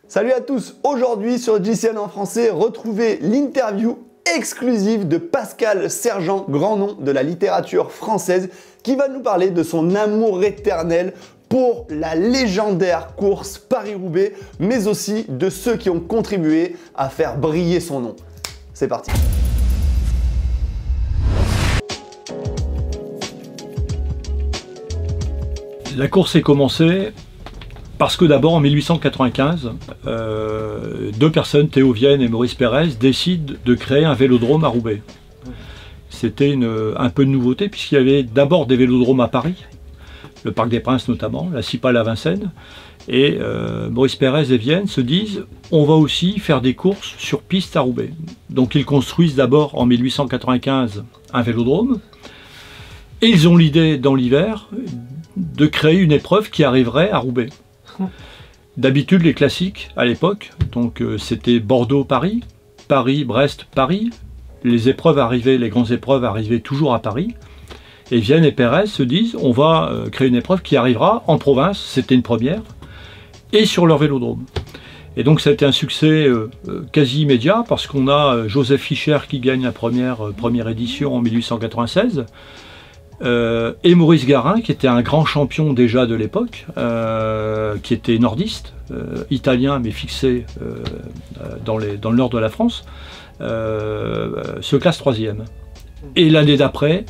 Salut à tous, aujourd'hui sur JCN en français, retrouvez l'interview exclusive de Pascal Sergent, grand nom de la littérature française, qui va nous parler de son amour éternel pour la légendaire course Paris-Roubaix, mais aussi de ceux qui ont contribué à faire briller son nom. C'est parti. La course est commencée parce que d'abord en 1895, deux personnes, Théo Vienne et Maurice Pérez, décident de créer un vélodrome à Roubaix. C'était un peu de nouveauté puisqu'il y avait d'abord des vélodromes à Paris, le Parc des Princes notamment, la Cipale à Vincennes, et Maurice Pérez et Vienne se disent on va aussi faire des courses sur piste à Roubaix. Donc ils construisent d'abord en 1895 un vélodrome, et ils ont l'idée dans l'hiver de créer une épreuve qui arriverait à Roubaix. D'habitude les classiques à l'époque, donc c'était Bordeaux-Paris, Paris-Brest-Paris, les épreuves arrivaient, les grandes épreuves arrivaient toujours à Paris, et Vienne et Pérez se disent on va créer une épreuve qui arrivera en province, c'était une première, et sur leur vélodrome. Et donc ça a été un succès quasi immédiat parce qu'on a Joseph Fischer qui gagne la première édition en 1896, et Maurice Garin qui était un grand champion déjà de l'époque, qui était nordiste, italien mais fixé dans le nord de la France, se classe 3e. Et l'année d'après,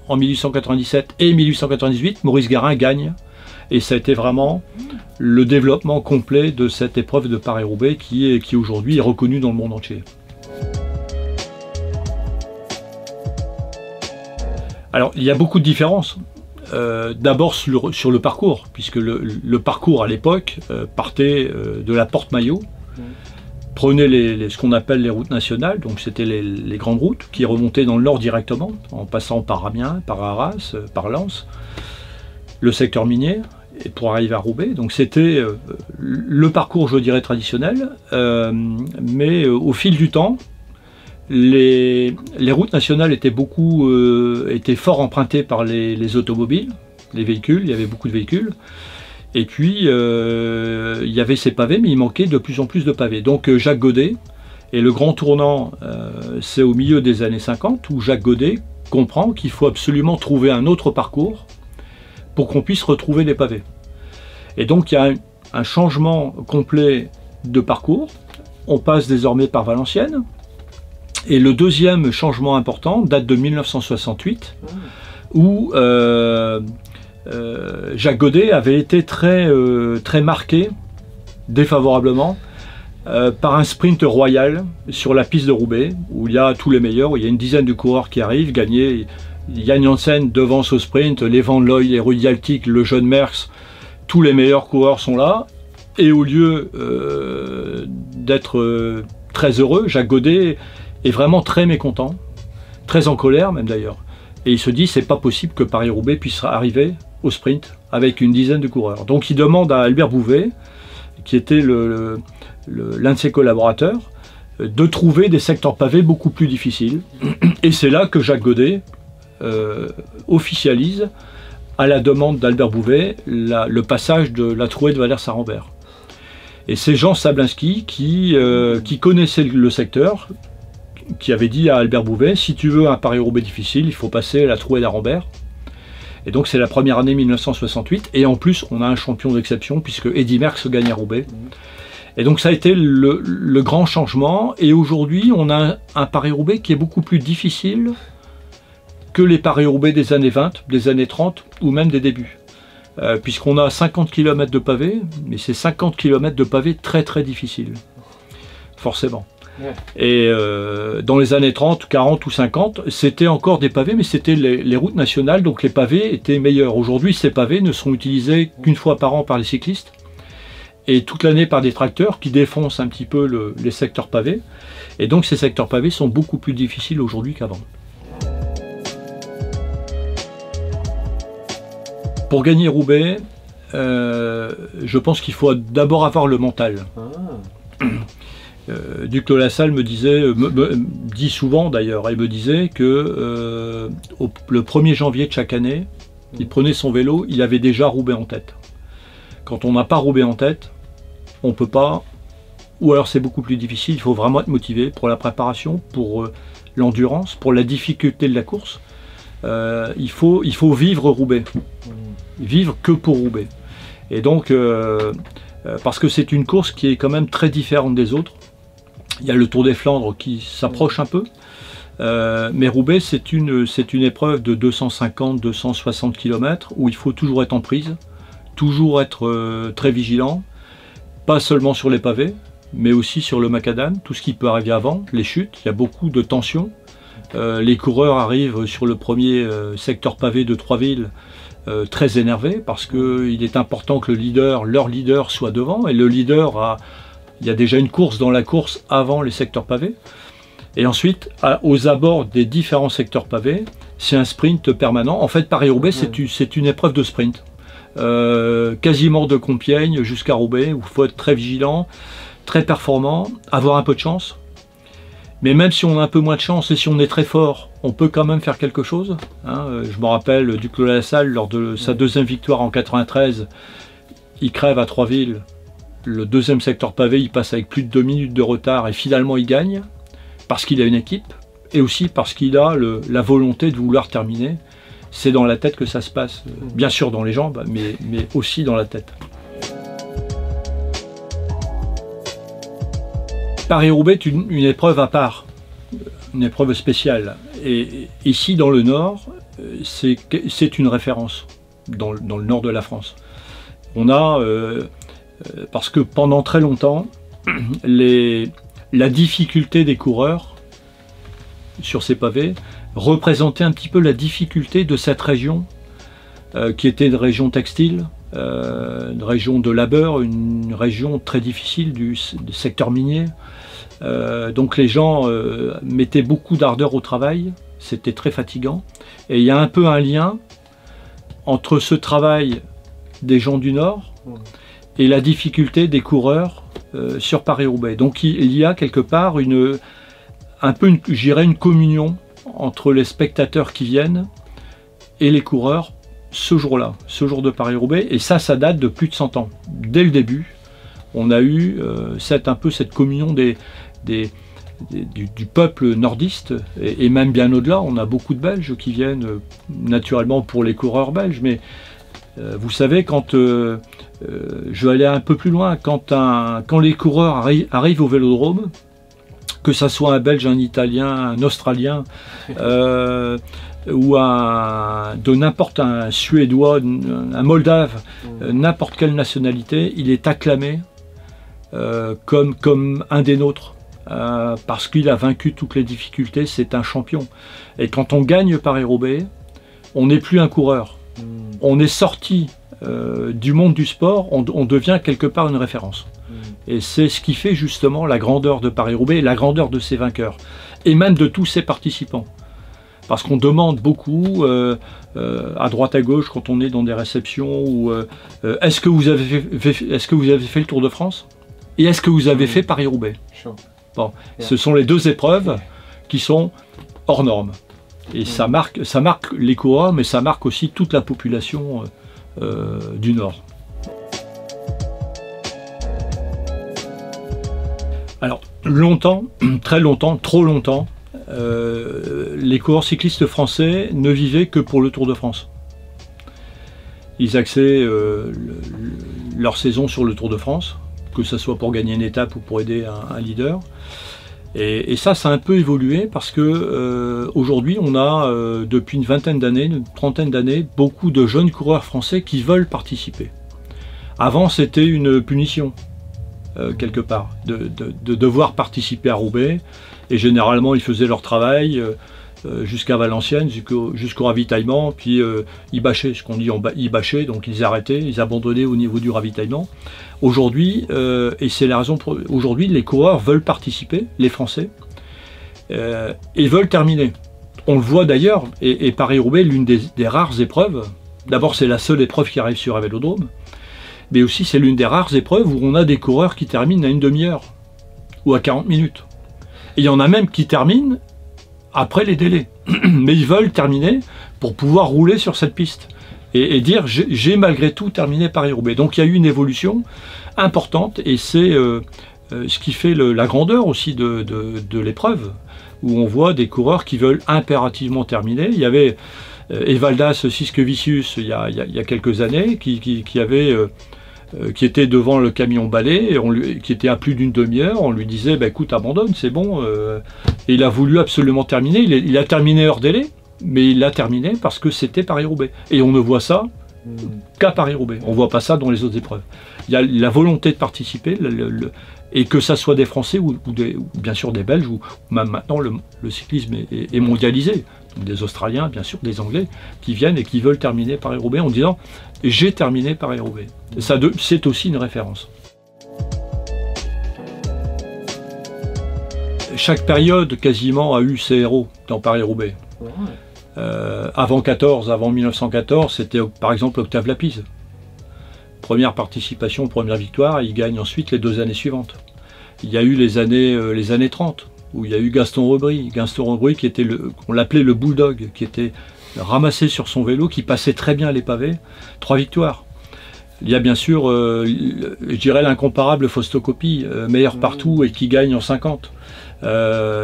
en 1897 et 1898, Maurice Garin gagne, et ça a été vraiment le développement complet de cette épreuve de Paris-Roubaix qui aujourd'hui est reconnue dans le monde entier. Alors, il y a beaucoup de différences. D'abord sur le parcours, puisque le parcours à l'époque partait de la Porte Maillot, prenait ce qu'on appelle les routes nationales, donc c'était les grandes routes qui remontaient dans le nord directement, en passant par Amiens, par Arras, par Lens, le secteur minier, et pour arriver à Roubaix. Donc c'était le parcours, je dirais, traditionnel, mais au fil du temps, les routes nationales étaient fort empruntées par les automobiles, les véhicules, il y avait beaucoup de véhicules. Et puis il y avait ces pavés, mais il manquait de plus en plus de pavés. Donc Jacques Godet, et le grand tournant, c'est au milieu des années 50, où Jacques Godet comprend qu'il faut absolument trouver un autre parcours pour qu'on puisse retrouver les pavés. Et donc il y a un changement complet de parcours. On passe désormais par Valenciennes. Et le deuxième changement important date de 1968, où Jacques Godet avait été très marqué, défavorablement, par un sprint royal sur la piste de Roubaix, où il y a tous les meilleurs, où il y a une dizaine de coureurs qui arrivent, gagnés. Yann Janssen devance au sprint, les Van Looy, les Rudy Altig, le jeune Merckx, tous les meilleurs coureurs sont là. Et au lieu d'être très heureux, Jacques Godet est vraiment très mécontent, très en colère même d'ailleurs. Et il se dit c'est pas possible que Paris-Roubaix puisse arriver au sprint avec une dizaine de coureurs. Donc il demande à Albert Bouvet, qui était l'un de ses collaborateurs, de trouver des secteurs pavés beaucoup plus difficiles. Et c'est là que Jacques Godet officialise, à la demande d'Albert Bouvet, le passage de la trouée de Vallers-Sarambert. Et c'est Jean Sablinski qui connaissait le secteur, qui avait dit à Albert Bouvet, si tu veux un Paris-Roubaix difficile, il faut passer la trouée d'Arambert. Et donc c'est la première année 1968, et en plus on a un champion d'exception, puisque Eddy Merckx gagne à Roubaix. Et donc ça a été le grand changement, et aujourd'hui on a un Paris-Roubaix qui est beaucoup plus difficile que les Paris-Roubaix des années 20, des années 30, ou même des débuts. Puisqu'on a 50 km de pavés, mais c'est 50 km de pavés très très difficiles, forcément. Et dans les années 30, 40 ou 50, c'était encore des pavés, mais c'était les routes nationales, donc les pavés étaient meilleurs. Aujourd'hui, ces pavés ne sont utilisés qu'une fois par an par les cyclistes, et toute l'année par des tracteurs qui défoncent un petit peu les secteurs pavés. Et donc ces secteurs pavés sont beaucoup plus difficiles aujourd'hui qu'avant. Pour gagner Roubaix, je pense qu'il faut d'abord avoir le mental. Duc de Lassalle me dit souvent d'ailleurs, il me disait que le 1er janvier de chaque année, il prenait son vélo, il avait déjà Roubaix en tête. Quand on n'a pas Roubaix en tête, on ne peut pas ou alors c'est beaucoup plus difficile, il faut vraiment être motivé pour la préparation, pour l'endurance, pour la difficulté de la course. Il faut vivre Roubaix, vivre que pour Roubaix. Et donc, parce que c'est une course qui est quand même très différente des autres. Il y a le Tour des Flandres qui s'approche un peu, mais Roubaix c'est une épreuve de 250-260 km où il faut toujours être en prise, toujours être très vigilant, pas seulement sur les pavés, mais aussi sur le macadam, tout ce qui peut arriver avant, les chutes, il y a beaucoup de tensions. Les coureurs arrivent sur le premier secteur pavé de Troisville très énervés parce qu'il est important que leur leader soit devant, et le leader il y a déjà une course dans la course avant les secteurs pavés. Et ensuite, aux abords des différents secteurs pavés, c'est un sprint permanent. En fait, Paris-Roubaix, c'est une épreuve de sprint. Quasiment de Compiègne jusqu'à Roubaix, où il faut être très vigilant, très performant, avoir un peu de chance. Mais même si on a un peu moins de chance et si on est très fort, on peut quand même faire quelque chose. Je me rappelle du Clos La Salle, lors de sa deuxième victoire en 93, il crève à Troisville. Le deuxième secteur pavé, il passe avec plus de 2 minutes de retard et finalement il gagne parce qu'il a une équipe et aussi parce qu'il a la volonté de vouloir terminer. C'est dans la tête que ça se passe, bien sûr dans les jambes, mais aussi dans la tête. Paris-Roubaix est une épreuve à part, une épreuve spéciale. Et ici dans le Nord, c'est une référence dans le Nord de la France. On a... parce que pendant très longtemps, la difficulté des coureurs sur ces pavés représentait un petit peu la difficulté de cette région, qui était une région textile, une région de labeur, une région très difficile du secteur minier. Donc les gens mettaient beaucoup d'ardeur au travail, c'était très fatigant. Et il y a un peu un lien entre ce travail des gens du Nord et la difficulté des coureurs sur Paris-Roubaix. Donc il y a quelque part une communion entre les spectateurs qui viennent et les coureurs ce jour-là, ce jour de Paris-Roubaix. Et ça date de plus de 100 ans. Dès le début, on a eu cette communion du peuple nordiste, et même bien au-delà. On a beaucoup de Belges qui viennent naturellement pour les coureurs belges, mais vous savez, quand je vais aller un peu plus loin, quand les coureurs arrivent au Vélodrome, que ça soit un Belge, un Italien, un Australien, ou n'importe un Suédois, un Moldave, n'importe quelle nationalité, il est acclamé comme un des nôtres, parce qu'il a vaincu toutes les difficultés, c'est un champion. Et quand on gagne Paris-Roubaix, on n'est plus un coureur. On est sorti du monde du sport, on devient quelque part une référence. Et c'est ce qui fait justement la grandeur de Paris-Roubaix et la grandeur de ses vainqueurs, et même de tous ses participants. Parce qu'on demande beaucoup, à droite à gauche, quand on est dans des réceptions, ou est-ce que vous avez fait le Tour de France? Et est-ce que vous avez fait Paris-Roubaix? Bon, ce sont les deux épreuves qui sont hors normes. Et ça marque les coureurs, mais ça marque aussi toute la population du Nord. Alors, longtemps, très longtemps, trop longtemps, les coureurs cyclistes français ne vivaient que pour le Tour de France. Ils axaient leur saison sur le Tour de France, que ce soit pour gagner une étape ou pour aider un leader. Et ça a un peu évolué parce que aujourd'hui on a depuis une vingtaine d'années, une trentaine d'années, beaucoup de jeunes coureurs français qui veulent participer. Avant c'était une punition quelque part de devoir participer à Roubaix, et généralement ils faisaient leur travail jusqu'à Valenciennes, jusqu'au ravitaillement, puis ils bâchaient, ce qu'on dit, ils bâchaient, donc ils arrêtaient, ils abandonnaient au niveau du ravitaillement. Aujourd'hui, et c'est la raison pour aujourd'hui, les coureurs veulent participer, les Français, et veulent terminer. On le voit d'ailleurs, et Paris-Roubaix, l'une des rares épreuves, d'abord c'est la seule épreuve qui arrive sur un vélodrome, mais aussi c'est l'une des rares épreuves où on a des coureurs qui terminent à une demi-heure, ou à 40 minutes. Et il y en a même qui terminent après les délais, mais ils veulent terminer pour pouvoir rouler sur cette piste et dire j'ai malgré tout terminé Paris-Roubaix. Donc il y a eu une évolution importante, et c'est ce qui fait la grandeur aussi de l'épreuve, où on voit des coureurs qui veulent impérativement terminer. Il y avait Evaldas Siskevicius il y a quelques années qui était devant le camion balai, qui était à plus d'une demi-heure. On lui disait bah, écoute, abandonne, c'est bon. Et il a voulu absolument terminer. Il a terminé hors délai, mais il l'a terminé parce que c'était Paris-Roubaix. Et on ne voit ça qu'à Paris-Roubaix. On ne voit pas ça dans les autres épreuves. Il y a la volonté de participer, et que ça soit des Français ou bien sûr des Belges, ou même maintenant le cyclisme est mondialisé. Donc des Australiens, bien sûr, des Anglais, qui viennent et qui veulent terminer Paris-Roubaix en disant « j'ai terminé Paris-Roubaix ». C'est aussi une référence. Chaque période quasiment a eu ses héros dans Paris-Roubaix. Avant 1914, c'était par exemple Octave Lapise. Première participation, première victoire, il gagne ensuite les 2 années suivantes. Il y a eu les années 30, où il y a eu Gaston Rebry qui était on l'appelait le bulldog, qui était ramassé sur son vélo, qui passait très bien les pavés, 3 victoires. Il y a bien sûr, je dirais l'incomparable Fausto Coppi, meilleur partout et qui gagne en 50.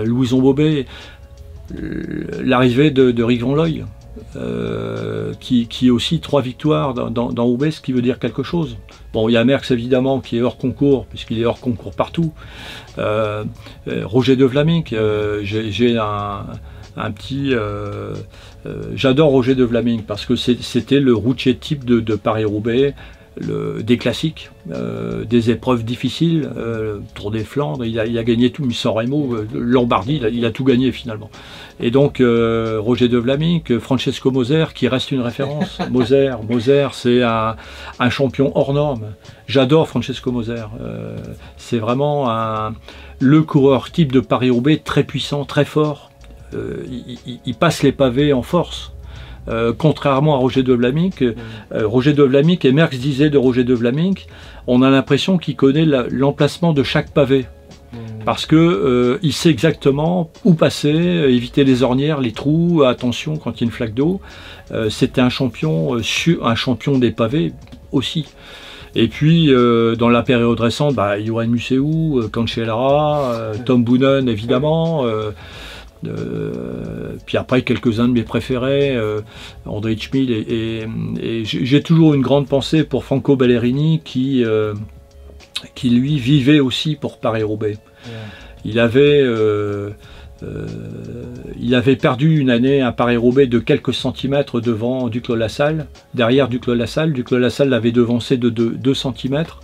Louison Bobet, l'arrivée de Rick Van Looy, qui aussi 3 victoires dans Roubaix, ce qui veut dire quelque chose. Bon, il y a Merckx évidemment qui est hors concours, puisqu'il est hors concours partout. Roger de Vlaminck, j'ai un petit... j'adore Roger de Vlaminck parce que c'était le routier type de Paris-Roubaix, des classiques, des épreuves difficiles, Tour des Flandres, il a gagné tout, San Remo, Lombardie, il a tout gagné finalement. Et donc Roger de Vlaminck, Francesco Moser qui reste une référence. Moser c'est un champion hors norme. J'adore Francesco Moser. C'est vraiment le coureur type de Paris-Roubaix, très puissant, très fort. Il passe les pavés en force. Contrairement à Roger de Vlaminck, et Merckx disait de Roger de Vlaminck, on a l'impression qu'il connaît l'emplacement de chaque pavé. Parce que il sait exactement où passer, éviter les ornières, les trous, attention quand il y a une flaque d'eau. C'était un champion des pavés aussi. Et puis dans la période récente, Johan Museeuw, Cancellara, Tom Boonen évidemment. Puis après quelques-uns de mes préférés, André Schmid, et j'ai toujours une grande pensée pour Franco Ballerini qui lui vivait aussi pour Paris-Roubaix. Il avait perdu une année un Paris-Roubaix de quelques centimètres devant Duclos-Lassalle, derrière Duclos-Lassalle. Duclos-Lassalle l'avait devancé de 2 centimètres,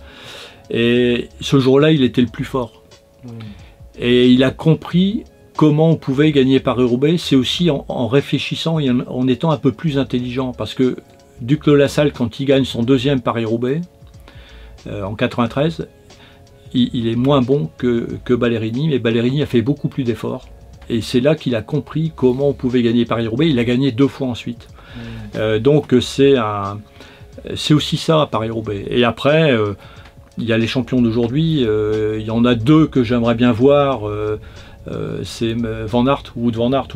et ce jour-là il était le plus fort. Et il a compris comment on pouvait gagner Paris-Roubaix, c'est aussi en réfléchissant et en étant un peu plus intelligent. Parce que Duclos-Lassalle, quand il gagne son 2e Paris-Roubaix, en 93, il est moins bon que Ballerini, mais Ballerini a fait beaucoup plus d'efforts. Et c'est là qu'il a compris comment on pouvait gagner Paris-Roubaix. Il a gagné 2 fois ensuite. Donc c'est aussi ça à Paris-Roubaix. Et après, il y a les champions d'aujourd'hui. Il y en a 2 que j'aimerais bien voir. C'est Wout van Aert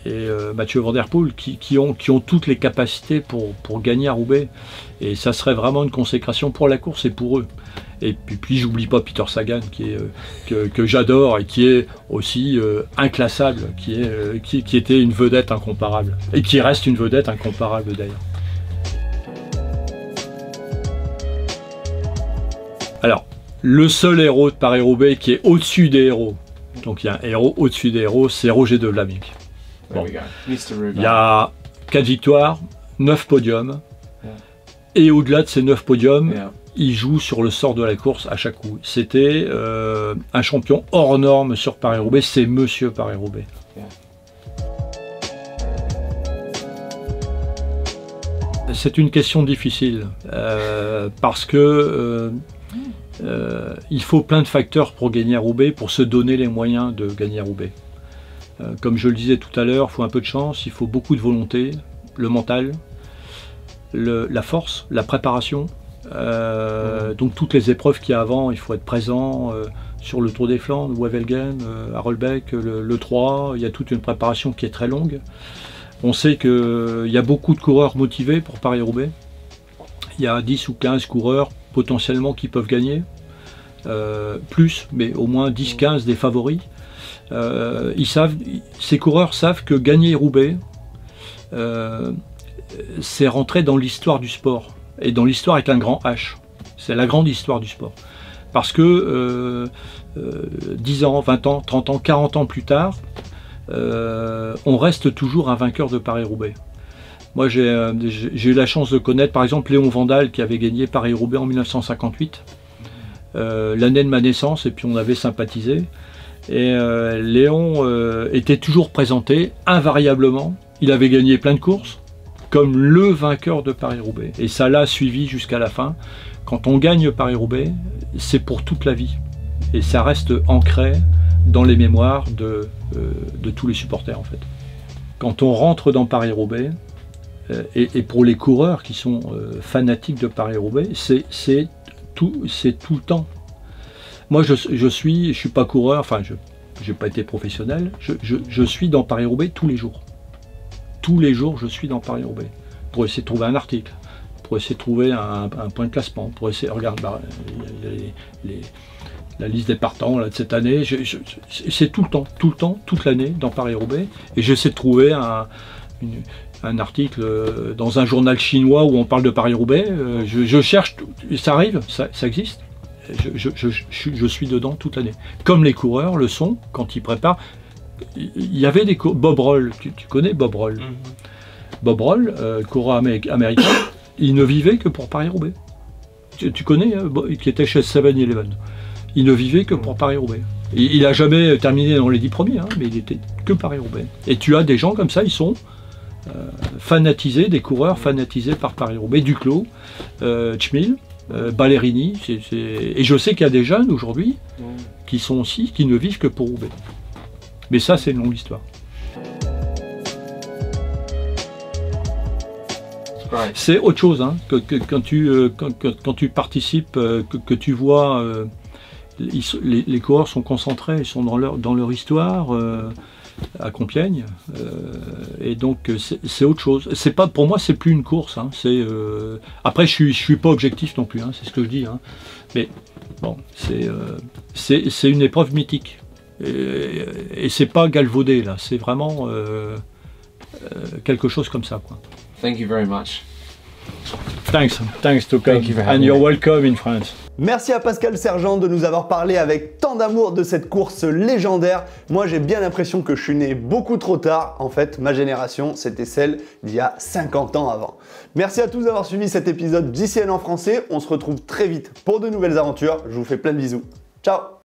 et Mathieu Van Der Poel qui ont toutes les capacités pour gagner à Roubaix. Et ça serait vraiment une consécration pour la course et pour eux. Et puis j'oublie pas Peter Sagan que j'adore et qui est aussi inclassable, qui était une vedette incomparable et qui reste une vedette incomparable d'ailleurs. Alors, le seul héros de Paris-Roubaix qui est au-dessus des héros, donc il y a un héros au-dessus des héros, c'est Roger de Vlaminck. Bon. Il y a 4 victoires, 9 podiums, et au-delà de ces 9 podiums, il joue sur le sort de la course à chaque coup. C'était un champion hors norme sur Paris-Roubaix, c'est Monsieur Paris-Roubaix. C'est une question difficile, parce que il faut plein de facteurs pour gagner à Roubaix, pour se donner les moyens de gagner à Roubaix. Comme je le disais tout à l'heure, il faut un peu de chance, il faut beaucoup de volonté, le mental, la force, la préparation. Donc toutes les épreuves qu'il y a avant, il faut être présent sur le Tour des Flandres, Wevelgem, Harelbeke, le 3, il y a toute une préparation qui est très longue. On sait qu'il y a beaucoup de coureurs motivés pour Paris-Roubaix. Il y a 10 ou 15 coureurs potentiellement qui peuvent gagner. plus, mais au moins 10-15 des favoris. Ces coureurs savent que gagner Roubaix, c'est rentrer dans l'histoire du sport, et dans l'histoire avec un grand H. C'est la grande histoire du sport. Parce que 10 ans, 20 ans, 30 ans, 40 ans plus tard, on reste toujours un vainqueur de Paris-Roubaix. Moi, j'ai eu la chance de connaître, par exemple, Léon Vandal, qui avait gagné Paris-Roubaix en 1958, l'année de ma naissance, et puis on avait sympathisé. Et Léon était toujours présenté, invariablement. Il avait gagné plein de courses, comme le vainqueur de Paris-Roubaix. Et ça l'a suivi jusqu'à la fin. Quand on gagne Paris-Roubaix, c'est pour toute la vie. Et ça reste ancré dans les mémoires de tous les supporters, en fait. Quand on rentre dans Paris-Suis, et pour les coureurs qui sont fanatiques de Paris-Roubaix, c'est tout le temps. Moi, je suis pas coureur, enfin, je n'ai pas été professionnel, je suis dans Paris-Roubaix tous les jours. Tous les jours, je suis dans Paris-Roubaix pour essayer de trouver un article, pour essayer de trouver un point de classement, pour essayer, regarde, il y a la liste des partants là, de cette année, c'est tout le temps, toute l'année dans Paris-Roubaix, et j'essaie de trouver un article dans un journal chinois où on parle de Paris-Roubaix, je cherche, ça arrive, ça existe, je suis dedans toute l'année. Comme les coureurs le sont quand ils préparent. Il y avait des coureurs, Bob Roll, tu connais Bob Roll? Bob Roll, coureur américain, il ne vivait que pour Paris-Roubaix. Tu connais, qui était chez 7-Eleven. Il ne vivait que pour Paris-Roubaix. Il n'a jamais terminé dans les 10 premiers, hein, mais il était que Paris-Roubaix. Et tu as des gens comme ça, ils sont fanatisés, des coureurs fanatisés par Paris-Roubaix. Duclos, Tchmil, Ballerini, et je sais qu'il y a des jeunes aujourd'hui qui ne vivent que pour Roubaix. Mais ça, c'est une longue histoire. C'est autre chose, hein, quand tu participes, que tu vois, les coureurs sont concentrés, ils sont dans leur histoire, à Compiègne, et donc c'est autre chose. C'est pas, pour moi, c'est plus une course. Hein, après, je suis pas objectif non plus, hein, c'est ce que je dis. Hein, mais bon, c'est une épreuve mythique. Et c'est pas galvaudé là, c'est vraiment quelque chose comme ça, quoi. Thank you very much. Thanks to come, and you're welcome in France. Merci à Pascal Sergent de nous avoir parlé avec tant d'amour de cette course légendaire. Moi, j'ai bien l'impression que je suis né beaucoup trop tard. En fait, ma génération, c'était celle d'il y a 50 ans avant. Merci à tous d'avoir suivi cet épisode JCN en français. On se retrouve très vite pour de nouvelles aventures. Je vous fais plein de bisous. Ciao!